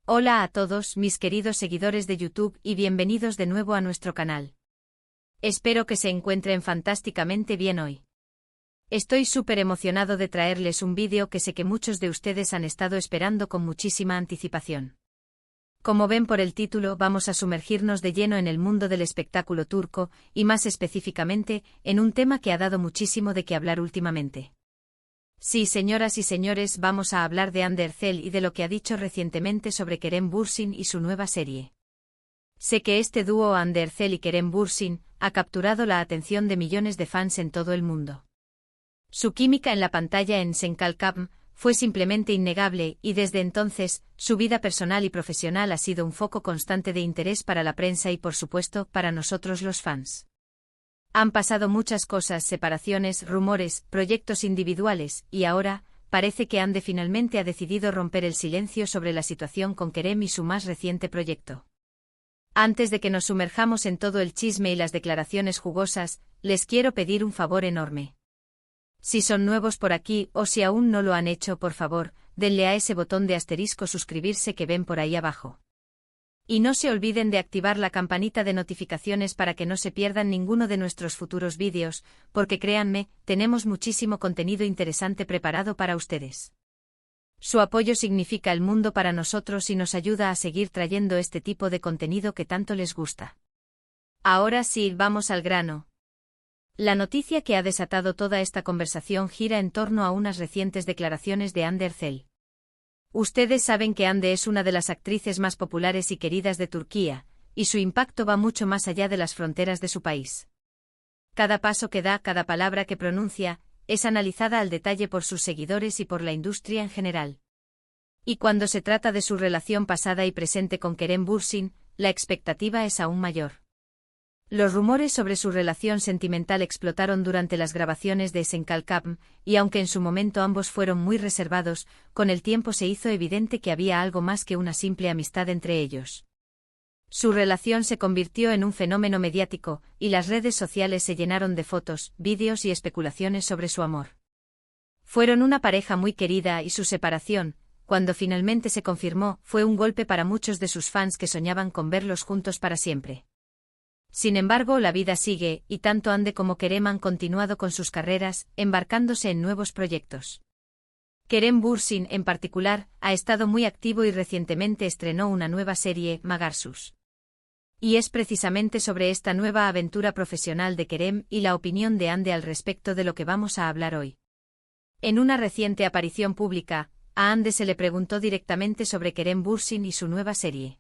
Hola a todos mis queridos seguidores de YouTube y bienvenidos de nuevo a nuestro canal. Espero que se encuentren fantásticamente bien hoy. Estoy súper emocionado de traerles un vídeo que sé que muchos de ustedes han estado esperando con muchísima anticipación. Como ven por el título, vamos a sumergirnos de lleno en el mundo del espectáculo turco, y más específicamente, en un tema que ha dado muchísimo de qué hablar últimamente. Sí, señoras y señores, vamos a hablar de Hande Erçel y de lo que ha dicho recientemente sobre Kerem Bürsin y su nueva serie. Sé que este dúo Hande Erçel y Kerem Bürsin ha capturado la atención de millones de fans en todo el mundo. Su química en la pantalla en Sen Kalkam fue simplemente innegable y desde entonces, su vida personal y profesional ha sido un foco constante de interés para la prensa y por supuesto para nosotros los fans. Han pasado muchas cosas, separaciones, rumores, proyectos individuales, y ahora, parece que Hande finalmente ha decidido romper el silencio sobre la situación con Kerem y su más reciente proyecto. Antes de que nos sumerjamos en todo el chisme y las declaraciones jugosas, les quiero pedir un favor enorme. Si son nuevos por aquí o si aún no lo han hecho, por favor, denle a ese botón de asterisco suscribirse que ven por ahí abajo. Y no se olviden de activar la campanita de notificaciones para que no se pierdan ninguno de nuestros futuros vídeos, porque créanme, tenemos muchísimo contenido interesante preparado para ustedes. Su apoyo significa el mundo para nosotros y nos ayuda a seguir trayendo este tipo de contenido que tanto les gusta. Ahora sí, vamos al grano. La noticia que ha desatado toda esta conversación gira en torno a unas recientes declaraciones de Hande Erçel. Ustedes saben que Hande es una de las actrices más populares y queridas de Turquía, y su impacto va mucho más allá de las fronteras de su país. Cada paso que da, cada palabra que pronuncia, es analizada al detalle por sus seguidores y por la industria en general. Y cuando se trata de su relación pasada y presente con Kerem Bürsin, la expectativa es aún mayor. Los rumores sobre su relación sentimental explotaron durante las grabaciones de Sen Kalkam, y aunque en su momento ambos fueron muy reservados, con el tiempo se hizo evidente que había algo más que una simple amistad entre ellos. Su relación se convirtió en un fenómeno mediático, y las redes sociales se llenaron de fotos, vídeos y especulaciones sobre su amor. Fueron una pareja muy querida y su separación, cuando finalmente se confirmó, fue un golpe para muchos de sus fans que soñaban con verlos juntos para siempre. Sin embargo, la vida sigue, y tanto Hande como Kerem han continuado con sus carreras, embarcándose en nuevos proyectos. Kerem Bürsin, en particular, ha estado muy activo y recientemente estrenó una nueva serie, Magarsus. Y es precisamente sobre esta nueva aventura profesional de Kerem y la opinión de Hande al respecto de lo que vamos a hablar hoy. En una reciente aparición pública, a Hande se le preguntó directamente sobre Kerem Bürsin y su nueva serie.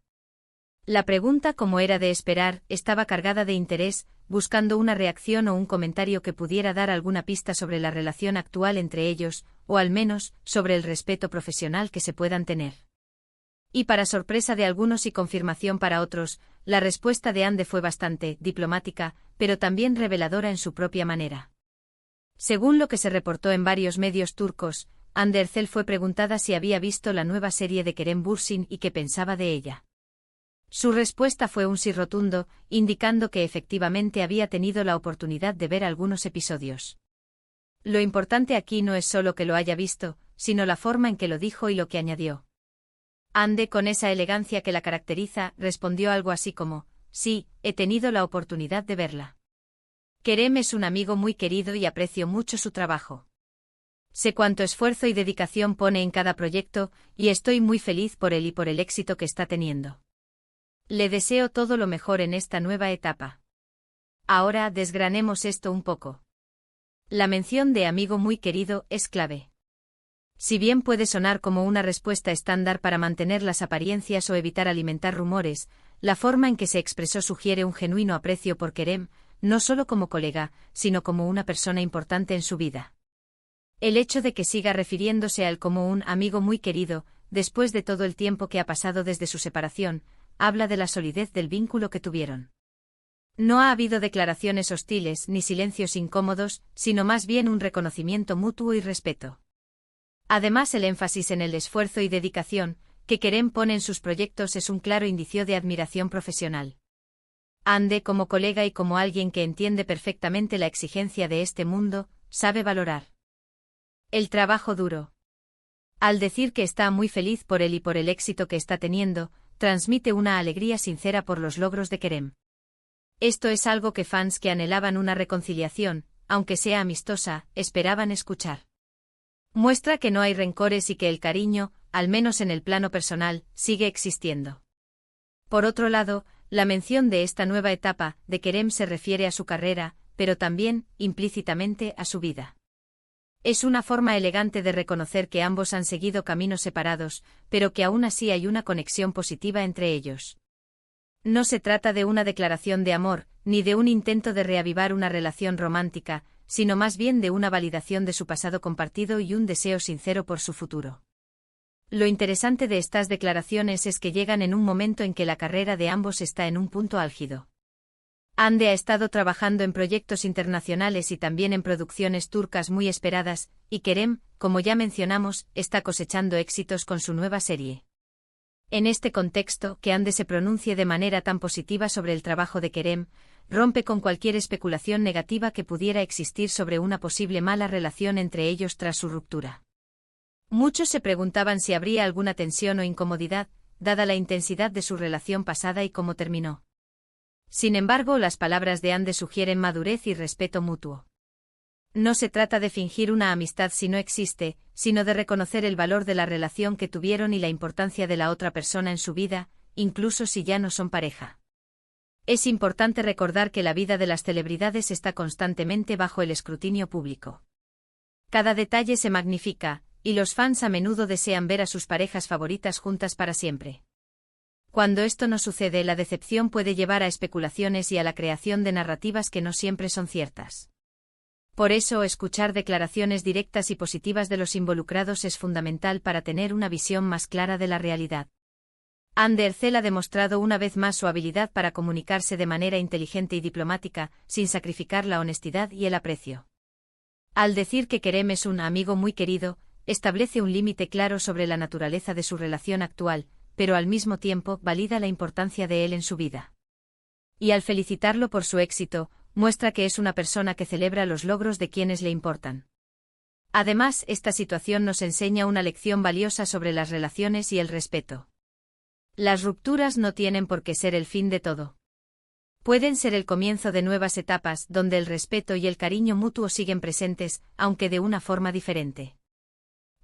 La pregunta, como era de esperar, estaba cargada de interés, buscando una reacción o un comentario que pudiera dar alguna pista sobre la relación actual entre ellos, o al menos, sobre el respeto profesional que se puedan tener. Y para sorpresa de algunos y confirmación para otros, la respuesta de Hande fue bastante diplomática, pero también reveladora en su propia manera. Según lo que se reportó en varios medios turcos, Hande Erçel fue preguntada si había visto la nueva serie de Kerem Bürsin y qué pensaba de ella. Su respuesta fue un sí rotundo, indicando que efectivamente había tenido la oportunidad de ver algunos episodios. Lo importante aquí no es solo que lo haya visto, sino la forma en que lo dijo y lo que añadió. Hande, con esa elegancia que la caracteriza, respondió algo así como, sí, he tenido la oportunidad de verla. Kerem es un amigo muy querido y aprecio mucho su trabajo. Sé cuánto esfuerzo y dedicación pone en cada proyecto, y estoy muy feliz por él y por el éxito que está teniendo. Le deseo todo lo mejor en esta nueva etapa. Ahora desgranemos esto un poco. La mención de amigo muy querido es clave. Si bien puede sonar como una respuesta estándar para mantener las apariencias o evitar alimentar rumores, la forma en que se expresó sugiere un genuino aprecio por Kerem, no solo como colega, sino como una persona importante en su vida. El hecho de que siga refiriéndose a él como un amigo muy querido, después de todo el tiempo que ha pasado desde su separación, habla de la solidez del vínculo que tuvieron. No ha habido declaraciones hostiles ni silencios incómodos, sino más bien un reconocimiento mutuo y respeto. Además, el énfasis en el esfuerzo y dedicación que Kerem pone en sus proyectos es un claro indicio de admiración profesional. Hande, como colega y como alguien que entiende perfectamente la exigencia de este mundo, sabe valorar el trabajo duro. Al decir que está muy feliz por él y por el éxito que está teniendo, transmite una alegría sincera por los logros de Kerem. Esto es algo que fans que anhelaban una reconciliación, aunque sea amistosa, esperaban escuchar. Muestra que no hay rencores y que el cariño, al menos en el plano personal, sigue existiendo. Por otro lado, la mención de esta nueva etapa de Kerem se refiere a su carrera, pero también, implícitamente, a su vida. Es una forma elegante de reconocer que ambos han seguido caminos separados, pero que aún así hay una conexión positiva entre ellos. No se trata de una declaración de amor, ni de un intento de reavivar una relación romántica, sino más bien de una validación de su pasado compartido y un deseo sincero por su futuro. Lo interesante de estas declaraciones es que llegan en un momento en que la carrera de ambos está en un punto álgido. Hande ha estado trabajando en proyectos internacionales y también en producciones turcas muy esperadas, y Kerem, como ya mencionamos, está cosechando éxitos con su nueva serie. En este contexto, que Hande se pronuncie de manera tan positiva sobre el trabajo de Kerem, rompe con cualquier especulación negativa que pudiera existir sobre una posible mala relación entre ellos tras su ruptura. Muchos se preguntaban si habría alguna tensión o incomodidad, dada la intensidad de su relación pasada y cómo terminó. Sin embargo, las palabras de Hande sugieren madurez y respeto mutuo. No se trata de fingir una amistad si no existe, sino de reconocer el valor de la relación que tuvieron y la importancia de la otra persona en su vida, incluso si ya no son pareja. Es importante recordar que la vida de las celebridades está constantemente bajo el escrutinio público. Cada detalle se magnifica, y los fans a menudo desean ver a sus parejas favoritas juntas para siempre. Cuando esto no sucede, la decepción puede llevar a especulaciones y a la creación de narrativas que no siempre son ciertas. Por eso, escuchar declaraciones directas y positivas de los involucrados es fundamental para tener una visión más clara de la realidad. Hande Erçel ha demostrado una vez más su habilidad para comunicarse de manera inteligente y diplomática, sin sacrificar la honestidad y el aprecio. Al decir que Kerem es un amigo muy querido, establece un límite claro sobre la naturaleza de su relación actual, pero al mismo tiempo valida la importancia de él en su vida. Y al felicitarlo por su éxito, muestra que es una persona que celebra los logros de quienes le importan. Además, esta situación nos enseña una lección valiosa sobre las relaciones y el respeto. Las rupturas no tienen por qué ser el fin de todo. Pueden ser el comienzo de nuevas etapas donde el respeto y el cariño mutuo siguen presentes, aunque de una forma diferente.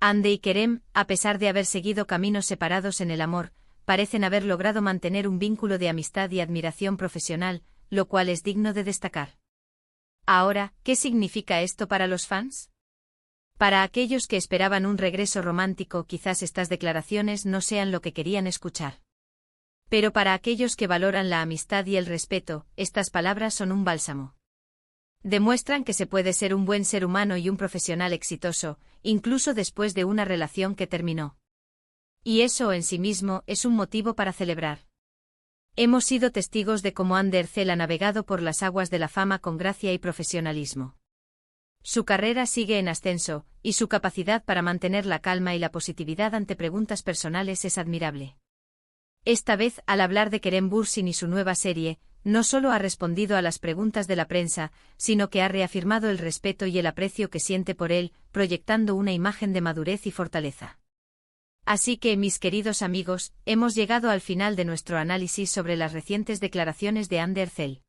Hande y Kerem, a pesar de haber seguido caminos separados en el amor, parecen haber logrado mantener un vínculo de amistad y admiración profesional, lo cual es digno de destacar. Ahora, ¿qué significa esto para los fans? Para aquellos que esperaban un regreso romántico, quizás estas declaraciones no sean lo que querían escuchar. Pero para aquellos que valoran la amistad y el respeto, estas palabras son un bálsamo. Demuestran que se puede ser un buen ser humano y un profesional exitoso, incluso después de una relación que terminó. Y eso en sí mismo es un motivo para celebrar. Hemos sido testigos de cómo Hande Erçel ha navegado por las aguas de la fama con gracia y profesionalismo. Su carrera sigue en ascenso, y su capacidad para mantener la calma y la positividad ante preguntas personales es admirable. Esta vez, al hablar de Kerem Bürsin y su nueva serie, no solo ha respondido a las preguntas de la prensa, sino que ha reafirmado el respeto y el aprecio que siente por él, proyectando una imagen de madurez y fortaleza. Así que, mis queridos amigos, hemos llegado al final de nuestro análisis sobre las recientes declaraciones de Hande Erçel.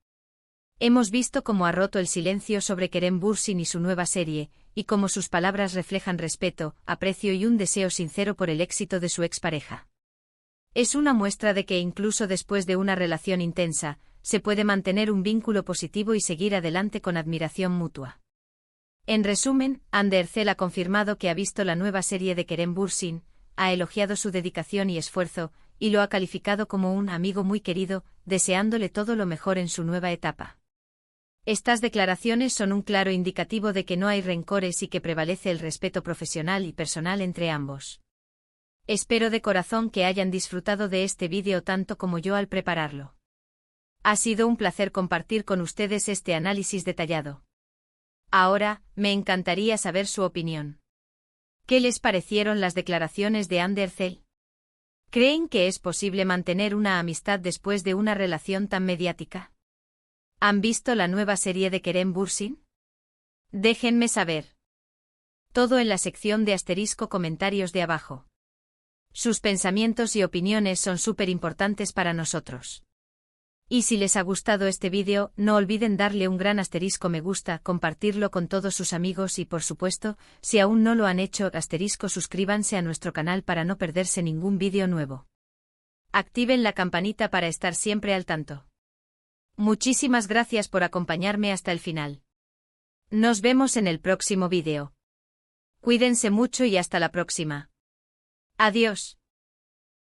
Hemos visto cómo ha roto el silencio sobre Kerem Bürsin y su nueva serie, y cómo sus palabras reflejan respeto, aprecio y un deseo sincero por el éxito de su expareja. Es una muestra de que incluso después de una relación intensa, se puede mantener un vínculo positivo y seguir adelante con admiración mutua. En resumen, Hande Erçel ha confirmado que ha visto la nueva serie de Kerem Bürsin, ha elogiado su dedicación y esfuerzo, y lo ha calificado como un amigo muy querido, deseándole todo lo mejor en su nueva etapa. Estas declaraciones son un claro indicativo de que no hay rencores y que prevalece el respeto profesional y personal entre ambos. Espero de corazón que hayan disfrutado de este vídeo tanto como yo al prepararlo. Ha sido un placer compartir con ustedes este análisis detallado. Ahora, me encantaría saber su opinión. ¿Qué les parecieron las declaraciones de Hande Erçel? ¿Creen que es posible mantener una amistad después de una relación tan mediática? ¿Han visto la nueva serie de Kerem Bürsin? Déjenme saber. Todo en la sección de asterisco comentarios de abajo. Sus pensamientos y opiniones son súper importantes para nosotros. Y si les ha gustado este vídeo, no olviden darle un gran asterisco me gusta, compartirlo con todos sus amigos y por supuesto, si aún no lo han hecho, asterisco suscríbanse a nuestro canal para no perderse ningún vídeo nuevo. Activen la campanita para estar siempre al tanto. Muchísimas gracias por acompañarme hasta el final. Nos vemos en el próximo vídeo. Cuídense mucho y hasta la próxima. Adiós.